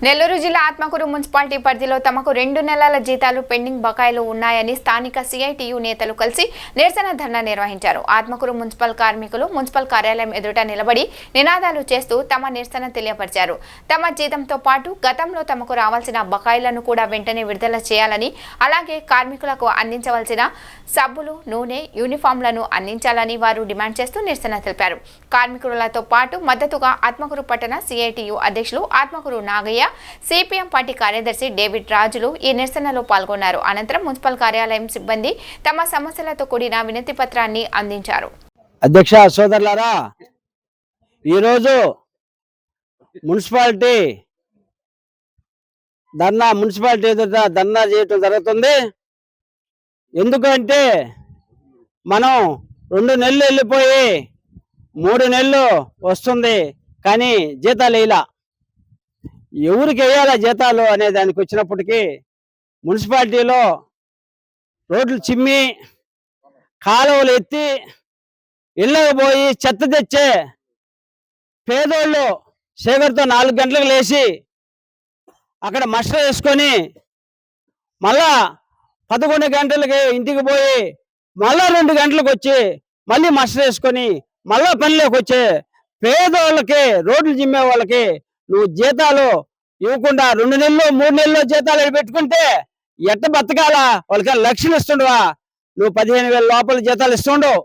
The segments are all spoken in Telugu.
నెల్లూరు జిల్లా ఆత్మకూరు మున్సిపాలిటీ పరిధిలో తమకు 2 నెలల జీతాలు పెండింగ్ బకాయిలు ఉన్నాయని స్థానిక సిఐటియు నేతలు కలిసి నిరసన ధర్నా నిర్వహించారు. ఆత్మకూరు మున్సిపల్ కార్మికులు మున్సిపల్ కార్యాలయం ఎదుట నిలబడి నినాదాలు చేస్తూ తమ నిరసన తెలియపరిచారు. తమ జీతంతో పాటు గతంలో తమకు రావాల్సిన బకాయిలను కూడా వెంటనే విడుదల చేయాలని, అలాగే కార్మికులకు అందించవలసిన సబ్బులు, నూనె, యూనిఫామ్లను అందించాలని వారు డిమాండ్ చేస్తూ నిరసన తెలిపారు. కార్మికులతో పాటు మద్దతుగా ఆత్మకూరు పట్టణ సిఐటియు అధ్యక్షులు ఆత్మకూరు నాగయ్య, సిపిఎం పార్టీ కార్యదర్శి డేవిడ్ రాజులు ఈ నిరసనలో పాల్గొన్నారు. అనంతరం మున్సిపల్ కార్యాలయం సిబ్బంది తమ సమస్యలతో కూడిన వినతి పత్రాన్ని అందించారు. అధ్యక్ష సోదరులారా, ఈరోజు మున్సిపాలిటీ ఎదుట ధర్నా చేయటం జరుగుతుంది. ఎందుకంటే మనం 2 నెలలు వెళ్ళిపోయి 3 నెలలు వస్తుంది, కానీ జీతాలు వేయాల. ఎవరికి వేయాలా జీతాలు అనే దానికి వచ్చినప్పటికీ మున్సిపాలిటీలో రోడ్లు చిమ్మి, కాలువలు ఎత్తి, ఇళ్ళకు పోయి చెత్త తెచ్చే పేదోళ్ళు శేఖర్తో 4 గంటలకు లేచి అక్కడ మస్టర్ వేసుకొని మళ్ళా 11 గంటలకి ఇంటికి పోయి మళ్ళా 2 గంటలకు వచ్చి మళ్ళీ మస్టర్ వేసుకొని మళ్ళా పనిలోకి వచ్చే పేదోళ్ళకి, రోడ్లు జిమ్మే వాళ్ళకి నువ్వు జీతాలు ఇవ్వకుండా 2 నెలలు 3 నెలలు జీతాలు పెట్టుకుంటే ఎట్ట బతకాలా? వాళ్ళకి లక్షలు ఇస్తుండవా? నువ్వు 15,000 లోపల జీతాలు ఇస్తుండవు.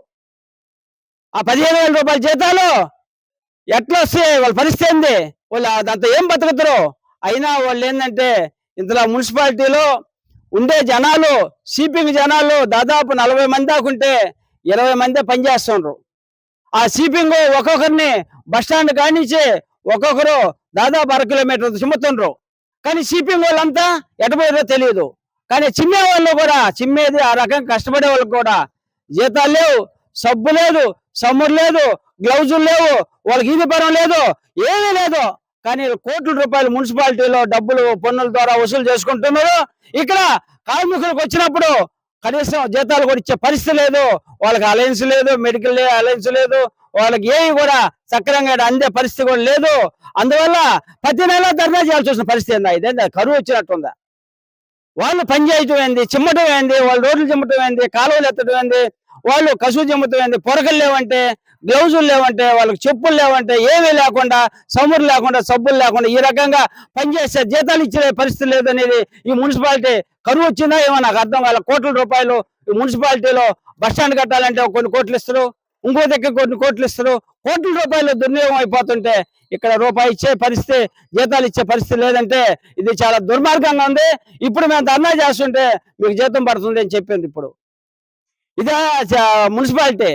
ఆ 15,000 రూపాయల జీతాలు ఎట్లా వస్తాయి? వాళ్ళ పరిస్థితి ఏంది? వాళ్ళు దాంతో ఏం బతుకుతారు? అయినా వాళ్ళు ఏంటంటే ఇంతలో మున్సిపాలిటీలో ఉండే జనాలు, సిపింగ్ జనాలు దాదాపు 40 మంది దాకుంటే 20 మంది పనిచేస్తుండ్రు. ఆ సిపింగ్ ఒక్కొక్కరిని బస్టాండ్ కానించి ఒక్కొక్కరు దాదాపు 1/2 కిలోమీటర్ చిమ్ముతుండ్రు. కానీ సిపింగ్ వాళ్ళంతా ఎటపోయారో తెలియదు. కానీ చిమ్మే వాళ్ళు కూడా, చిమ్మేది ఆ రకంగా కష్టపడే వాళ్ళకి కూడా జీతాలు లేవు, సబ్బు లేదు, సమ్ముడు లేదు, గ్లౌజులు లేవు, వాళ్ళకి ఈది పరం లేదు, ఏమీ లేదు. కానీ కోట్ల రూపాయలు మున్సిపాలిటీలో డబ్బులు పన్నుల ద్వారా వసూలు చేసుకుంటున్నారు. ఇక్కడ కార్మికులకు వచ్చినప్పుడు కనీసం జీతాలు కూడా ఇచ్చే పరిస్థితి లేదు. వాళ్ళకి అలయన్స్ లేదు, మెడికల్ అలయన్స్ లేదు, వాళ్ళకి ఏవి కూడా సక్రమంగా అందే పరిస్థితి కూడా లేదు. అందువల్ల ప్రతి నెల ధర్నా చేయాల్సి వచ్చిన పరిస్థితి ఏందా? ఇదేందా కరువు వచ్చినట్టుందా? వాళ్ళు పని చేయటం ఏంది, చిమ్మటం ఏంది, వాళ్ళు రోడ్లు చిమ్మటం ఏంది, కాలువలు ఎత్తడం ఏంది, వాళ్ళు కసువు చిమ్మటం ఏంది, పొరకలు లేవంటే, గ్లౌజులు లేవంటే, వాళ్ళకి చెప్పులు లేవంటే, ఏమీ లేకుండా, సమురు లేకుండా, సబ్బులు లేకుండా ఈ రకంగా పనిచేస్తే జీతాలు ఇచ్చే పరిస్థితి లేదనేది ఈ మున్సిపాలిటీ కరువు వచ్చిందా ఏమో నాకు అర్థం కాల. కోట్ల రూపాయలు ఈ మున్సిపాలిటీలో బస్టాండ్ కట్టాలంటే కొన్ని కోట్లు ఇస్తారు, ఇంకో దగ్గర కొన్ని కోట్లు ఇస్తారు. కోట్ల రూపాయలు దుర్వినియోగం అయిపోతుంటే ఇక్కడ రూపాయి ఇచ్చే పరిస్థితి, జీతాలు ఇచ్చే పరిస్థితి లేదంటే ఇది చాలా దుర్మార్గంగా ఉంది. ఇప్పుడు మేము ధర్నా చేస్తుంటే మీకు జీతం పడుతుంది అని చెప్పింది. ఇప్పుడు ఇదే మున్సిపాలిటీ.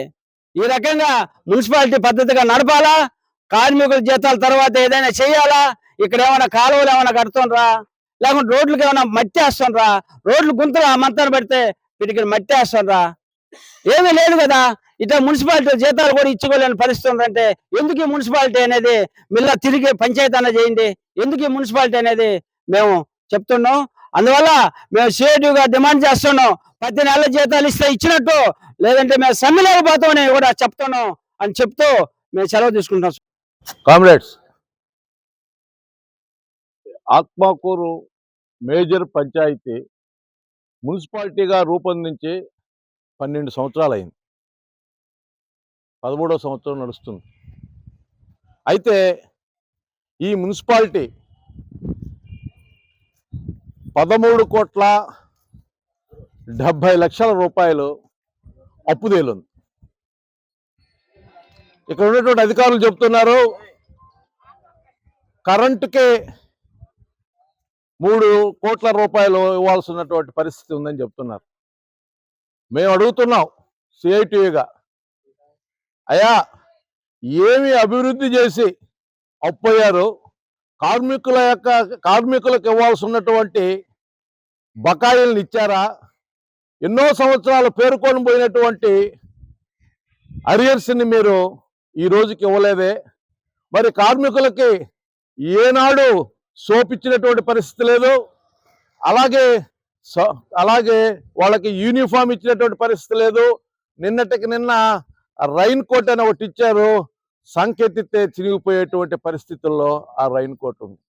ఈ రకంగా మున్సిపాలిటీ పద్ధతిగా నడపాలా? కార్మికుల జీతాల తర్వాత ఏదైనా చేయాలా? ఇక్కడ ఏమైనా కాలువలు ఏమైనా కడుతుండ్రా, లేకుంటే రోడ్లకు ఏమైనా మట్టి వేస్తుండ్రా? రోడ్లు గుంతలు ఆ మంతాన్ని పెడితే వీటికి మట్టి వేస్తుండ్రా? ఏమీ లేదు కదా. ఇట్లా మున్సిపాలిటీ జీతాలు కూడా ఇచ్చుకోలేని పరిస్థితి ఉందంటే ఎందుకు ఈ మున్సిపాలిటీ అనేది మళ్ళీ తిరిగి పంచాయతీ అన్న చేయండి. ఎందుకు ఈ మున్సిపాలిటీ అనేది మేము చెప్తున్నాం. అందువల్ల మేము సిఐటిగా డిమాండ్ చేస్తున్నాం. ప్రతి నెల జీతాలు ఇస్తే ఇచ్చినట్టు, లేదంటే మేము సమ్మెలేకపోతామని కూడా చెప్తున్నాం అని చెప్తూ మేము సెలవు తీసుకుంటాం. కామ్రేడ్స్, ఆత్మకూరు మేజర్ పంచాయతీ మున్సిపాలిటీగా రూపొందించి 12 సంవత్సరాలు అయింది. 13వ సంవత్సరం నడుస్తుంది. అయితే ఈ మున్సిపాలిటీ 13,70,00,000 రూపాయలు అప్పు తేలుంది. ఇక్కడ ఉన్నటువంటి అధికారులు చెప్తున్నారు కరెంటుకే 3 కోట్ల రూపాయలు ఇవ్వాల్సినటువంటి పరిస్థితి ఉందని చెప్తున్నారు. మేము అడుగుతున్నాం సిఐటిగా, అయ్యా ఏమి అభివృద్ధి చేసి అప్పయ్యారు? కార్మికులకు ఇవ్వాల్సి ఉన్నటువంటి బకాయిలను ఇచ్చారా? ఎన్నో సంవత్సరాలు పేరుకొని పోయినటువంటి అరియర్స్ని మీరు ఈ రోజుకి ఇవ్వలేదే. మరి కార్మికులకి ఏనాడు సోపిచ్చినటువంటి పరిస్థితి లేదు. అలాగే వాళ్ళకి యూనిఫామ్ ఇచ్చినటువంటి పరిస్థితి లేదు. నిన్నటికి నిన్న రైన్ కోట్ అని ఒకటి ఇచ్చారు, సంకెత్తితే చినిగిపోయేటువంటి పరిస్థితుల్లో ఆ రైన్ కోట్ ఉంది.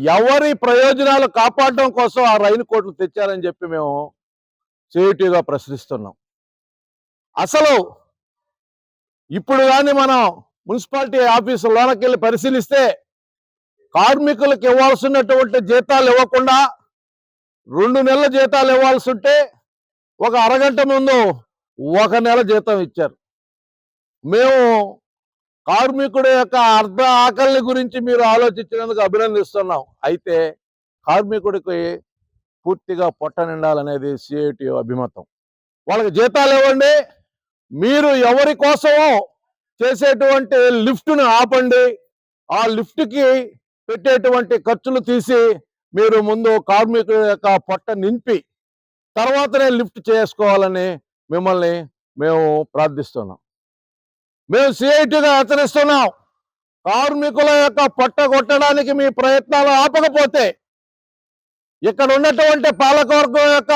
ఎవరి ప్రయోజనాలు కాపాడడం కోసం ఆ రైలు కోట్లు తెచ్చారని చెప్పి మేము సిఐటిగా ప్రశ్నిస్తున్నాం. అసలు ఇప్పుడు కానీ మనం మున్సిపాలిటీ ఆఫీసు లోనకి వెళ్ళి పరిశీలిస్తే కార్మికులకు ఇవ్వాల్సినటువంటి జీతాలు ఇవ్వకుండా 2 నెలల జీతాలు ఇవ్వాల్సి ఉంటే ఒక అరగంట ముందు 1 నెల జీతం ఇచ్చారు. మేము కార్మికుడి యొక్క అర్ధ ఆకలిని గురించి మీరు ఆలోచించినందుకు అభినందిస్తున్నాం. అయితే కార్మికుడికి పూర్తిగా పొట్ట నిండాలనేది సిఐటి అభిమతం. వాళ్ళకి జీతాలు ఇవ్వండి, మీరు ఎవరి కోసమో చేసేటువంటి లిఫ్ట్ను ఆపండి, ఆ లిఫ్ట్కి పెట్టేటువంటి ఖర్చులు తీసి మీరు ముందు కార్మికుల యొక్క పొట్ట నింపి తర్వాతనే లిఫ్ట్ చేసుకోవాలని మిమ్మల్ని మేము ప్రార్థిస్తున్నాం. మేము సిఐటిగా హెచ్చరిస్తున్నాం. కార్మికుల యొక్క పొట్ట కొట్టడానికి మీ ప్రయత్నాలు ఆపకపోతే ఇక్కడ ఉన్నటువంటి పాలకవర్గం యొక్క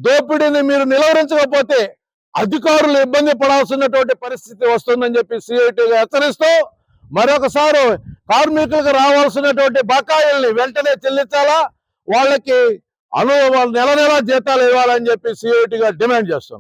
దోపిడీని మీరు నిలువరించకపోతే అధికారులు ఇబ్బంది పడాల్సినటువంటి పరిస్థితి వస్తుందని చెప్పి సిఐటిగా హెచ్చరిస్తూ మరొకసారి కార్మికులకు రావాల్సినటువంటి బకాయిల్ని వెంటనే చెల్లించాలా, వాళ్ళకి నెల నెల జీతాలు ఇవ్వాలని చెప్పి సిఐటిగా డిమాండ్ చేస్తున్నాం.